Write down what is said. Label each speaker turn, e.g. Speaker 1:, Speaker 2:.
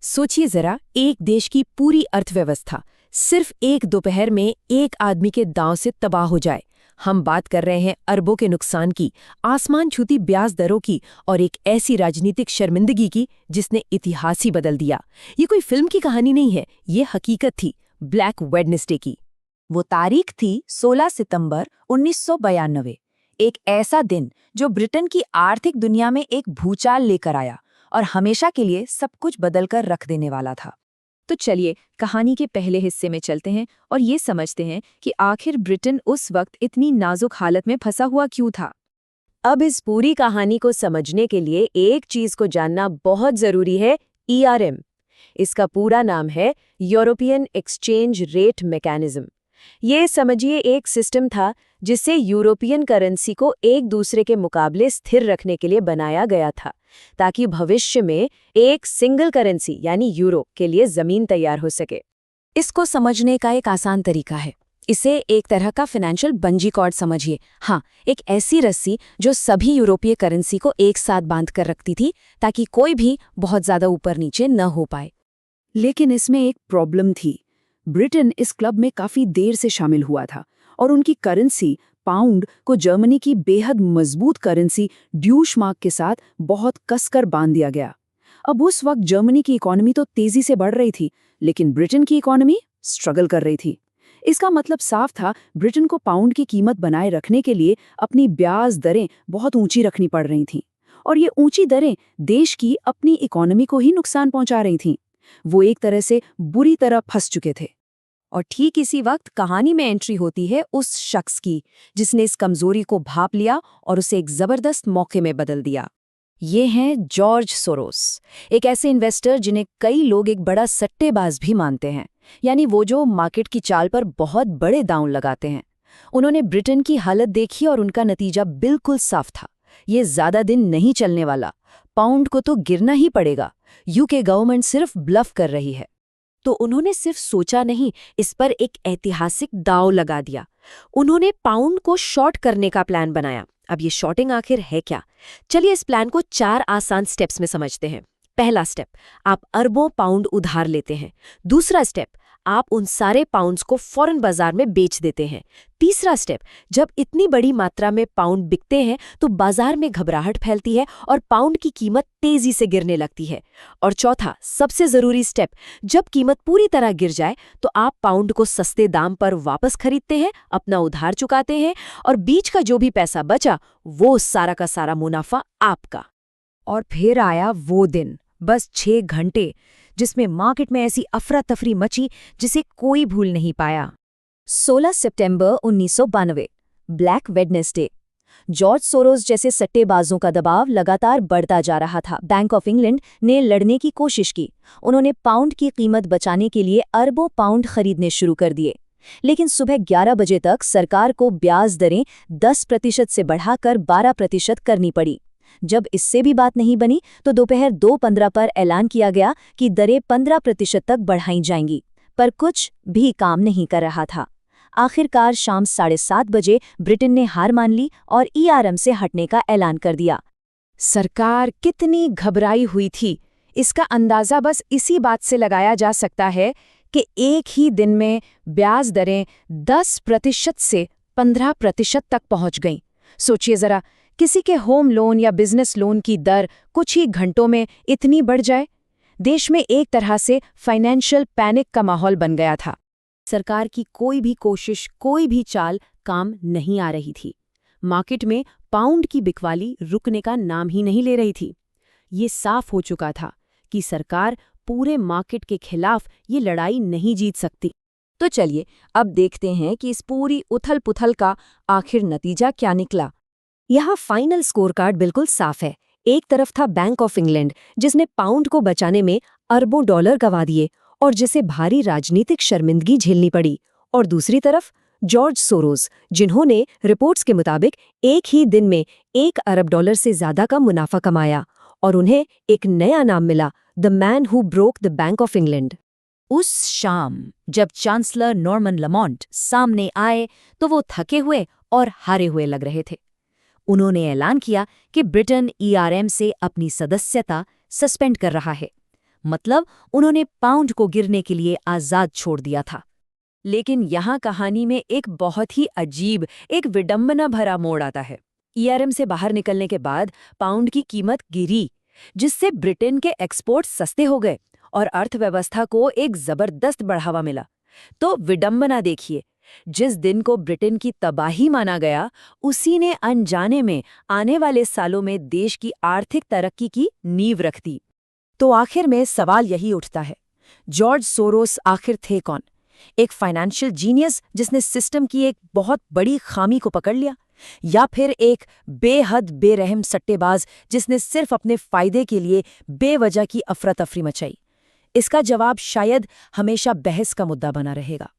Speaker 1: सोचिए जरा, एक देश की पूरी अर्थव्यवस्था सिर्फ एक दोपहर में एक आदमी के दांव से तबाह हो जाए। हम बात कर रहे हैं अरबों के नुकसान की, आसमान छूती ब्याज दरों की और एक ऐसी राजनीतिक शर्मिंदगी की जिसने इतिहास ही बदल दिया। ये कोई फिल्म की कहानी नहीं है, ये हकीकत थी ब्लैक वेडनेसडे की।
Speaker 2: वो तारीख थी 16 सितंबर 1992, एक ऐसा दिन जो ब्रिटेन की आर्थिक दुनिया में एक भूचाल लेकर आया और हमेशा के लिए सब कुछ बदलकर रख देने वाला था।
Speaker 1: तो चलिए कहानी के पहले हिस्से में चलते हैं और ये समझते हैं कि आखिर ब्रिटेन उस वक्त इतनी नाजुक हालत में फंसा हुआ क्यों था। अब इस पूरी कहानी को समझने के लिए एक चीज को जानना बहुत जरूरी है, ERM। इसका पूरा नाम है यूरोपियन एक्सचेंज रेट मैकेनिज्म। ये समझिए एक सिस्टम था जिसे यूरोपियन करेंसी को एक दूसरे के मुकाबले स्थिर रखने के लिए बनाया गया था, ताकि भविष्य में एक सिंगल करेंसी यानी यूरो के लिए जमीन तैयार हो सके।
Speaker 2: इसको समझने का एक आसान तरीका है। इसे एक तरह का फाइनेंशियल बंजी कॉर्ड समझिए। हाँ, एक ऐसी रस्सी जो सभी यूरोपीय करेंसी को एक साथ बांध कर रखती थी ताकि कोई भी बहुत ज्यादा ऊपर नीचे न हो पाए।
Speaker 3: लेकिन इसमें एक प्रॉब्लम थी। ब्रिटेन इस क्लब में काफी देर से शामिल हुआ था और उनकी करेंसी पाउंड को जर्मनी की बेहद मजबूत करेंसी ड्यूशमार्क के साथ बहुत कसकर बांध दिया गया। अब उस वक्त जर्मनी की इकोनॉमी तो तेजी से बढ़ रही थी, लेकिन ब्रिटेन की इकोनॉमी स्ट्रगल कर रही थी। इसका मतलब साफ था, ब्रिटेन को पाउंड की कीमत बनाए रखने के लिए अपनी ब्याज दरें बहुत ऊंची रखनी पड़ रही थीं, और ये ऊंची दरें देश की अपनी इकोनॉमी को ही नुकसान पहुंचा रही थीं। वो एक तरह से बुरी तरह फंस चुके थे।
Speaker 2: और ठीक इसी वक्त कहानी में एंट्री होती है उस शख्स की जिसने इस कमजोरी को भांप लिया और उसे एक जबरदस्त मौके में बदल दिया। ये हैं जॉर्ज सोरोस, एक ऐसे इन्वेस्टर जिन्हें कई लोग एक बड़ा सट्टेबाज भी मानते हैं, यानी वो जो मार्केट की चाल पर बहुत बड़े दांव लगाते हैं। उन्होंने ब्रिटेन की हालत देखी और उनका नतीजा बिल्कुल साफ था। ये ज्यादा दिन नहीं चलने वाला, पाउंड को तो गिरना ही पड़ेगा। यूके गवर्नमेंट सिर्फ ब्लफ कर रही है। तो उन्होंने सिर्फ सोचा नहीं, इस पर एक ऐतिहासिक दांव लगा दिया। उन्होंने पाउंड को शॉर्ट करने का प्लान बनाया। अब ये शॉर्टिंग आखिर है क्या? चलिए इस प्लान को 4 आसान स्टेप्स में समझते हैं। पहला स्टेप, आप अरबों पाउंड उधार लेते हैं। दूसरा स्टेप, आप उन सारे पाउंड्स को फॉरेन बाजार में बेच देते हैं। तीसरा स्टेप, जब इतनी बड़ी मात्रा में पाउंड बिकते हैं तो बाजार में घबराहट फैलती है और पाउंड की कीमत तेजी से गिरने लगती है। और चौथा, सबसे जरूरी स्टेप, जब कीमत पूरी तरह गिर जाए तो आप पाउंड को सस्ते दाम पर वापस खरीदते हैं, अपना उधार चुकाते हैं और बीच का जो भी पैसा बचा वो सारा का सारा मुनाफा आपका। और फिर आया वो दिन, बस 6 घंटे, जिसमें मार्केट में ऐसी अफरा तफरी मची जिसे कोई भूल नहीं पाया। 16 सितंबर 1992, ब्लैक वेडनेसडे। जॉर्ज सोरोस जैसे सट्टेबाजों का दबाव लगातार बढ़ता जा रहा था। बैंक ऑफ इंग्लैंड ने लड़ने की कोशिश की। उन्होंने पाउंड की कीमत बचाने के लिए अरबों पाउंड खरीदने शुरू कर दिए। लेकिन सुबह 11 बजे तक सरकार को ब्याज दरें 10% से बढ़ाकर 12% करनी पड़ी। जब इससे भी बात नहीं बनी तो दोपहर 2:15 पर ऐलान किया गया कि दरें 15% तक बढ़ाई जाएंगी, पर कुछ भी काम नहीं कर रहा था। आखिरकार शाम 7:30 बजे ब्रिटेन ने हार मान ली और ERM से हटने का ऐलान कर दिया।
Speaker 1: सरकार कितनी घबराई हुई थी, इसका अंदाजा बस इसी बात से लगाया जा सकता है कि एक ही दिन में ब्याज दरें 10% से 15% तक पहुंच गईं। सोचिए जरा, किसी के होम लोन या बिजनेस लोन की दर कुछ ही घंटों में इतनी बढ़ जाए। देश में एक तरह से फाइनेंशियल पैनिक का माहौल बन गया था। सरकार की कोई भी कोशिश, कोई भी चाल काम नहीं आ रही थी। मार्केट में पाउंड की बिकवाली रुकने का नाम ही नहीं ले रही थी। ये साफ हो चुका था कि सरकार पूरे मार्केट के खिलाफ ये लड़ाई नहीं जीत सकती।
Speaker 2: तो चलिए अब देखते हैं कि इस पूरी उथल-पुथल का आखिर नतीजा क्या निकला। यहाँ फाइनल स्कोर कार्ड बिल्कुल साफ है। एक तरफ था बैंक ऑफ इंग्लैंड, जिसने पाउंड को बचाने में अरबों डॉलर गंवा दिए और जिसे भारी राजनीतिक शर्मिंदगी झेलनी पड़ी, और दूसरी तरफ जॉर्ज सोरोस, जिन्होंने रिपोर्ट्स के मुताबिक एक ही दिन में $1 अरब से ज्यादा का मुनाफा कमाया, और उन्हें एक नया नाम मिला, the man who broke the bank of England. उस शाम जब चांसलर नॉर्मन लमॉन्ट सामने आए तो वो थके हुए और हारे हुए लग रहे थे। उन्होंने ऐलान किया कि ब्रिटेन ERM से अपनी सदस्यता सस्पेंड कर रहा है। मतलब उन्होंने पाउंड को गिरने के लिए आज़ाद छोड़ दिया था। लेकिन यहाँ कहानी में एक बहुत ही अजीब, एक विडंबना भरा मोड़ आता है। ईआरएम से बाहर निकलने के बाद पाउंड की कीमत गिरी, जिससे ब्रिटेन के एक्सपोर्ट सस्ते हो गए और अर्थव्यवस्था को एक जबरदस्त बढ़ावा मिला। तो विडंबना देखिए, जिस दिन को ब्रिटेन की तबाही माना गया, उसी ने अनजाने में आने वाले सालों में देश की आर्थिक तरक्की की नींव रख दी। तो आखिर में सवाल यही उठता है, जॉर्ज सोरोस आखिर थे कौन? एक फाइनेंशियल जीनियस जिसने सिस्टम की एक बहुत बड़ी खामी को पकड़ लिया, या फिर एक बेहद बेरहम सट्टेबाज जिसने सिर्फ अपने फायदे के लिए बेवजह की अफरा तफरी मचाई? इसका जवाब शायद हमेशा बहस का मुद्दा बना रहेगा।